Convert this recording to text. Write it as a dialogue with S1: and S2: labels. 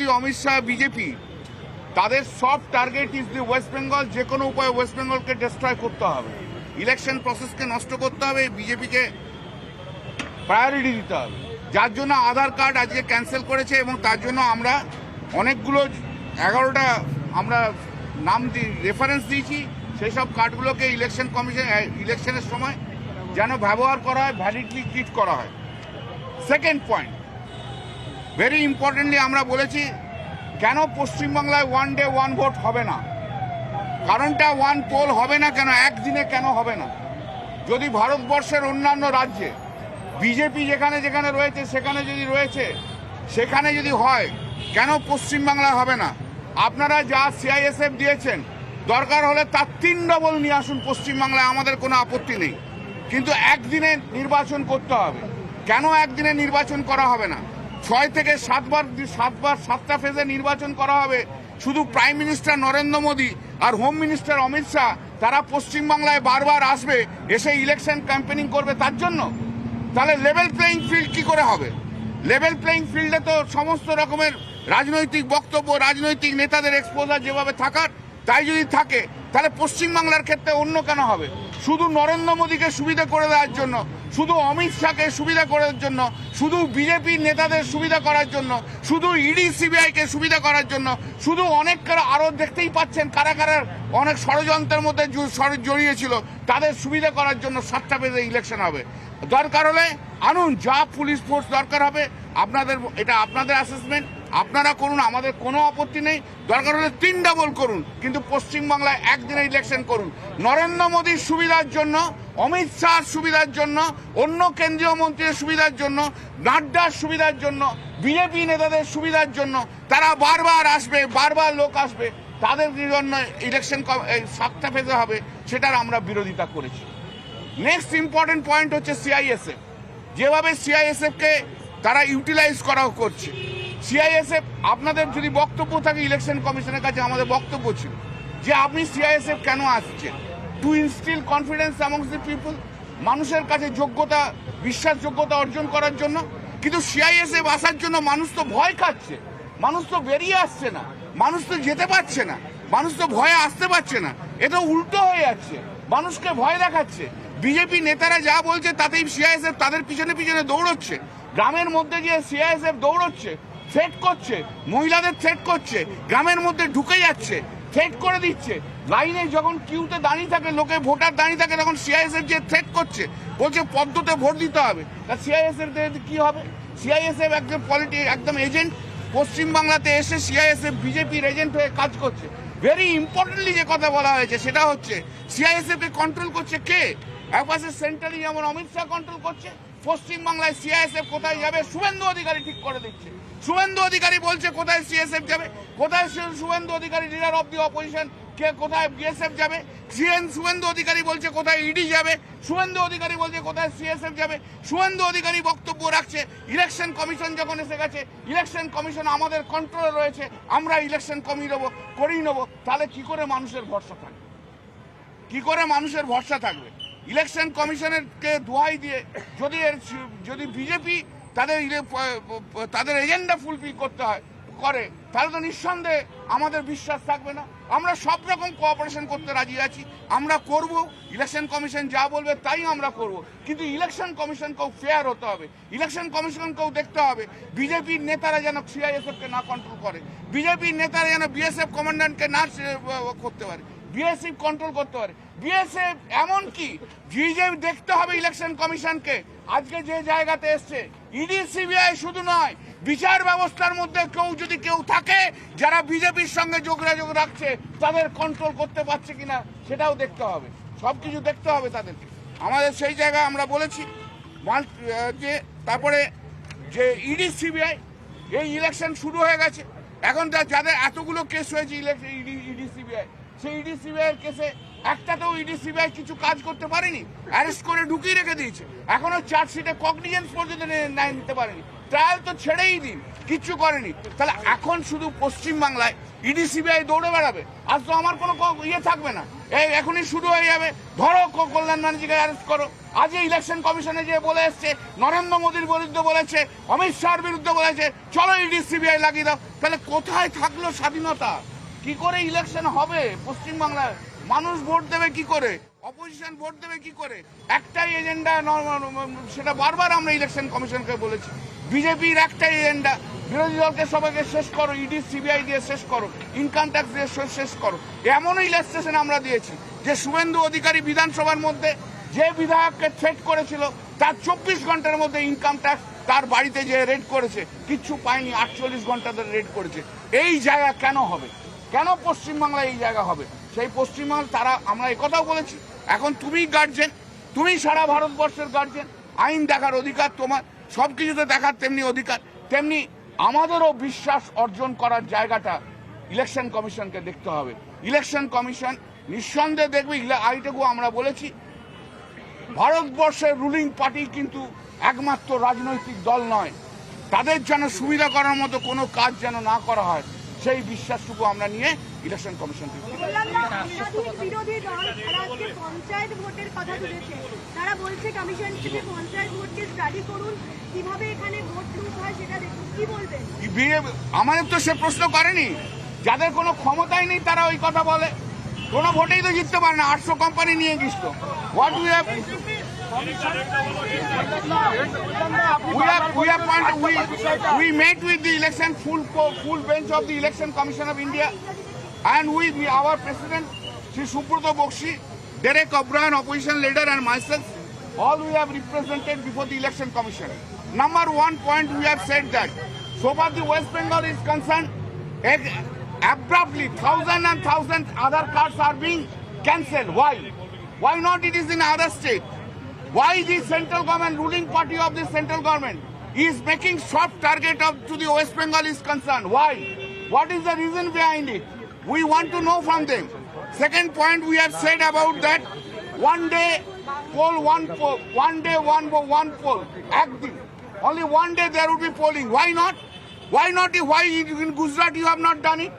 S1: Modi, Amit Shah, BJP, তাদের সব target is the West Bengal. যে কোনো উপায়ে ওয়েস্ট বেঙ্গলকে ডিস্ট্রয় করতে হবে, ইলেকশন প্রসেসকে নষ্ট করতে হবে, বিজেপিকে প্রায়োরিটি দিতে হবে। যার জন্য আধার কার্ড আজকে ক্যান্সেল করেছে এবং তার জন্য আমরা অনেকগুলো 11টা আমরা নাম রেফারেন্স দিয়েছি। সেই সব কার্ডগুলোকে ইলেকশন কমিশন ইলেকশনের সময় যেন ব্যবহার করা হয়, ভ্যালিডলি ট্রিট করা হয়। সেকেন্ড পয়েন্ট, ভেরি ইম্পর্টেন্টলি আমরা বলেছি কেন পশ্চিমবাংলায় ওয়ান ডে ওয়ান ভোট হবে না। কারণটা ওয়ান পোল হবে না কেন, একদিনে কেন হবে না? যদি ভারতবর্ষের অন্যান্য রাজ্যে বিজেপি যেখানে যেখানে রয়েছে সেখানে যদি রয়েছে, সেখানে যদি হয়, কেন পশ্চিমবাংলায় হবে না? আপনারা যা সিআইএসএফ দিয়েছেন, দরকার হলে তার 3 ডবল নিয়ে আসুন পশ্চিমবাংলায়, আমাদের কোনো আপত্তি নেই। কিন্তু একদিনে নির্বাচন করতে হবে। কেন একদিনে নির্বাচন করা হবে না? 6 থেকে 7টা ফেজে নির্বাচন করা হবে। শুধু প্রাইম মিনিস্টার নরেন্দ্র মোদী আর হোম মিনিস্টার অমিত শাহ তারা পশ্চিমবাংলায় বারবার আসবে, এসে ইলেকশন ক্যাম্পেনিং করবে তার জন্য? তাহলে লেভেল প্লেইং ফিল্ড কি করে হবে? লেভেল প্লেইং ফিল্ডে তো সমস্ত রকমের রাজনৈতিক বক্তব্য, রাজনৈতিক নেতাদের এক্সপোজার যেভাবে থাকার তাই যদি থাকে, তাহলে পশ্চিমবাংলার ক্ষেত্রে অন্য কেন হবে? শুধু নরেন্দ্র মোদীকে সুবিধা করে দেওয়ার জন্য, শুধু অমিত শাহকে সুবিধা করার জন্য, শুধু বিজেপির নেতাদের সুবিধা করার জন্য, শুধু ইডি সিবিআইকে সুবিধা করার জন্য, শুধু অনেক আরো দেখতেই পাচ্ছেন কারা কারা অনেক ষড়যন্ত্রের মধ্যে জড়িয়েছিল, তাদের সুবিধা করার জন্য 7টা পেজে ইলেকশন হবে। দরকার হলে আনুন, যা পুলিশ ফোর্স দরকার হবে আপনাদের, এটা আপনাদের অ্যাসেসমেন্ট, আপনারা করুন, আমাদের কোনো আপত্তি নেই। দরকার হলে 3 ডবল করুন, কিন্তু পশ্চিমবাংলায় একদিনে ইলেকশন করুন। নরেন্দ্র মোদীর সুবিধার জন্য, অমিত শাহর সুবিধার জন্য, অন্য কেন্দ্রীয় মন্ত্রীর সুবিধার জন্য, নাড্ডার সুবিধার জন্য, বিজেপি নেতাদের সুবিধার জন্য তারা বারবার আসবে, বারবার লোক আসবে, তাদের জন্য ইলেকশন 7টা ফেজে হবে, সেটার আমরা বিরোধিতা করেছি। নেক্সট ইম্পর্টেন্ট পয়েন্ট হচ্ছে সিআইএসএফ। যেভাবে সিআইএসএফকে তারা ইউটিলাইজ করা করছে, সিআইএসএফ, আপনাদের যদি বক্তব্য থাকে ইলেকশন কমিশনের কাছে আমাদের বক্তব্য ছিল যে আপনি সিআইএসএফ কেন আসছেন? To instil confidence amongst the people, মানুষের কাছে যোগ্যতা, বিশ্বাসযোগ্যতা অর্জন করার জন্য। কিন্তু সিআইএসএফ আসার জন্য মানুষ তো ভয় খাচ্ছে, মানুষ তো বেরিয়ে আসছে না, মানুষ তো যেতে পারছে না, মানুষ তো ভয়ে আসতে পারছে না। এটা উল্টো হয়ে যাচ্ছে, মানুষকে ভয় দেখাচ্ছে। বিজেপি নেতারা যা বলছে তাতেই সিআইএসএফ তাদের পিছনে পিছনে দৌড়চ্ছে। গ্রামের মধ্যে গিয়ে সিআইএসএফ দৌড়চ্ছে, থ্রেট করছে, মহিলাদের থ্রেট করছে, গ্রামের মধ্যে ঢুকে যাচ্ছে, থ্রেট করে দিচ্ছে। লাইনে যখন কিউতে দাঁড়িয়ে থাকে, লোকে ভোটার দাঁড়িয়ে থাকে, তখন সিআইএসএফ যে থ্রেট করছে, বলছে পদ্মতে ভোট দিতে হবে। তা সিআইএসএফ কি হবে? সিআইএসএফ একজন একদম এজেন্ট, পশ্চিমবাংলাতে এসে সিআইএসএফ বিজেপির এজেন্ট হয়ে কাজ করছে। ভেরি ইম্পর্টেন্টলি যে কথা বলা হয়েছে সেটা হচ্ছে সিআইএসএফ কে কন্ট্রোল করছে কে? একপাশে সেন্ট্রালি যেমন অমিত শাহ কন্ট্রোল করছে, পশ্চিমবাংলায় সিআইএসএফ কোথায় যাবে শুভেন্দু অধিকারী ঠিক করে দিচ্ছে। শুভেন্দু অধিকারী বলছে কোথায় সিএসএফ যাবে, কোথায় Suvendu Adhikari leader of the opposition, কে কোথায় বিএসএফ যাবে। শুভেন্দু অধিকারী বলছে কোথায় ইডি যাবে, শুভেন্দু অধিকারী বলছে কোথায় সিএসএফ যাবে। শুভেন্দু অধিকারী বক্তব্য রাখছে ইলেকশন কমিশন যখন এসে গেছে, ইলেকশন কমিশন আমাদের কন্ট্রোলে রয়েছে, আমরা ইলেকশন করিয়ে নেবো। তাহলে কি করে মানুষের ভরসা থাকবে? কি করে মানুষের ভরসা থাকবে? ইলেকশন কমিশনেরকে দোহাই দিয়ে যদি বিজেপি তাদের এজেন্ডা ফুলফিল করে, তাহলে তো নিঃসন্দেহে আমাদের বিশ্বাস থাকবে না। আমরা সব রকম কোঅপারেশন করতে রাজি আছি, আমরা করব, ইলেকশন কমিশন যা বলবে তাই আমরা করব। কিন্তু ইলেকশন কমিশনকেও ফেয়ার হতে হবে, ইলেকশন কমিশনকেও দেখতে হবে বিজেপির নেতারা যেন সিআইএসএফকে না কন্ট্রোল করে, বিজেপির নেতারা যেন বিএসএফ কমান্ডান্টকে না করতে পারে, বিএসএফ কন্ট্রোল করতে পারে। বিএসএফ এমনকি বিজেপি দেখতে হবে ইলেকশন কমিশনকে, আজকে যে জায়গাতে এসছে, ইডি সিবিআই শুধু নয়, বিচার ব্যবস্থার মধ্যে যদি কেউ থাকে যারা বিজেপির সঙ্গে যোগাযোগ রাখছে, তাদের কন্ট্রোল করতে পারছে কিনা সেটাও দেখতে হবে, সবকিছু দেখতে হবে তাদেরকে। আমাদের সেই জায়গায় আমরা বলেছি যে তারপরে যে ইডি সিবিআই, এই ইলেকশন শুরু হয়ে গেছে, এখন যাদের এতগুলো কেস হয়েছে ইডি সিবিআই, সেই ইডি সিবিআই এর কেসে একটাতেও ইডি সিবিআই কিছু কাজ করতে পারেনি, অ্যারেস্ট করে ঢুকিয়ে রেখে দিয়েছে, এখনো চার্জশিটে কগনিজেন্স পর্যন্ত নিতে পারেনি, ট্রায়াল তো ছেড়েই দিন, কিচ্ছু করেনি। তাহলে এখন শুধু পশ্চিমবাংলায় ইডি সিবিআই দৌড়ে বেড়াবে, আজ তো আমার কোনো ইয়ে থাকবে না, এই এখনই শুরু হয়ে যাবে, ধরো কল্যাণ ব্যানার্জিকে অ্যারেস্ট করো। আজকে ইলেকশন কমিশনে যে বলে এসছে, নরেন্দ্র মোদীর বিরুদ্ধে বলেছে, অমিত শাহর বিরুদ্ধে বলেছে, চলো ইডি সিবিআই লাগিয়ে দাও। তাহলে কোথায় থাকলো স্বাধীনতা? কি করে ইলেকশন হবে পশ্চিমবাংলায়? মানুষ ভোট দেবে কি করে? অপোজিশন ভোট দেবে কি করে? একটাই এজেন্ডা, সেটা বারবার আমরা ইলেকশন কমিশনকে বলেছি, বিজেপির একটাই এজেন্ডা, বিরোধী দলকে সবাইকে শেষ করো, ইডি সিবিআই দিয়ে শেষ করো, ইনকাম ট্যাক্স দিয়ে শেষ করো। এমনও ইলাস্ট্রেশন আমরা দিয়েছি যে শুভেন্দু অধিকারী বিধানসভার মধ্যে যে বিধায়ককে থ্রেট করেছিল, তার 24 ঘন্টার মধ্যে ইনকাম ট্যাক্স তার বাড়িতে যে রেড করেছে, কিচ্ছু পায়নি, 48 ঘন্টা ধরে রেড করেছে। এই জায়গা কেন হবে? কেন পশ্চিমবাংলায় এই জায়গা হবে? সেই পশ্চিমবাংলা তারা, আমরা একথাও বলেছি, এখন তুমি গার্জেন, তুমি সারা ভারতবর্ষের গার্জেন, আইন দেখার অধিকার তোমার, সব কিছুতে দেখার তেমনি অধিকার, তেমনি আমাদেরও বিশ্বাস অর্জন করার জায়গাটা ইলেকশন কমিশনকে দেখতে হবে। ইলেকশন কমিশন নিঃসন্দেহে দেখবে, এইটুকু আমরা বলেছি, ভারতবর্ষের রুলিং পার্টি কিন্তু একমাত্র রাজনৈতিক দল নয়, তাদের যেন সুবিধা করার মতো কোনো কাজ যেন না করা হয়, সেই বিশ্বাসটুকু আমরা নিয়ে ইলেকশন কমিশন থেকে।
S2: বিরোধী দল তারা আজকে পঞ্চায়েত ভোটের কথা তুলেছে, তারা বলছে কমিশন থেকে পঞ্চায়েত ভোটকে স্টাডি করুন, কিভাবে এখানে ভোট লুট হয় সেটা দেখুন, কি বলবেন?
S1: আমাদের তো সে প্রশ্ন করেনি, যাদের কোনো ক্ষমতাই নেই তারা ওই কথা বলে, কোনো ভোটেই তো জিততে পারে না, 800 কোম্পানি নিয়ে গেছিল। What we have we met with the election full bench of the Election Commission of India, and our president Shri Subrata Bakshi, Derek O'Brien, opposition leader, and myself, all we have represented before the Election Commission. Number one point, we have said that so far the West Bengal is concerned, abruptly thousands and thousands other cards are being cancelled. Why not it is in other states? Why the central government, ruling party of the central government, is making soft target to the West Bengal is concerned? Why? What is the reason behind it? We want to know from them. Second point, we have said about that one day one poll, active. Only one day there will be polling. Why not? Why in Gujarat you have not done it?